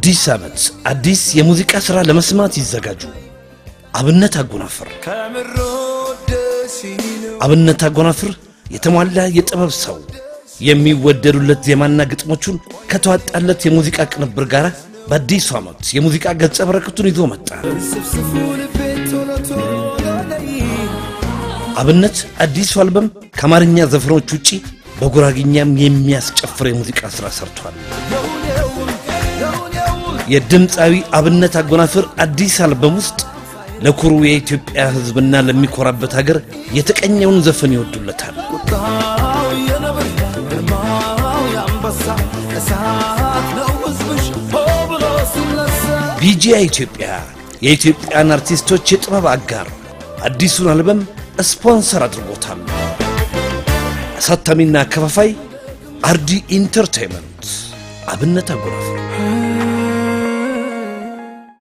አዲስ ዓመት አዲስ የሙዚቃ ሥራ ለመስማት ይዘጋጁ። አብነት አጎናፍር አብነት አጎናፍር የተሟላ የጥበብ ሰው የሚወደዱለት ዜማና ግጥሞቹን ከተዋጣለት የሙዚቃ ቅንብር ጋር በአዲስ ዓመት የሙዚቃ ገጸ በረከቱን ይዞ መጣ። አብነት አዲስ አልበም ከአማርኛ ዘፈኖች ውጪ በጉራግኛም የሚያስጨፍር የሙዚቃ ሥራ ሰርቷል። የድምጻዊ አብነት አጎናፍር አዲስ አልበም ውስጥ ለኩሩ የኢትዮጵያ ሕዝብና ለሚኮራበት ሀገር የተቀኘውን ዘፈን ይወዱለታል። ቢጂአይ ኢትዮጵያ የኢትዮጵያን አርቲስቶች የጥበብ አጋር አዲሱን አልበም ስፖንሰር አድርጎታል። አሳታሚና ከፋፋይ አርዲ ኢንተርቴይንመንት አብነት አጎናፍር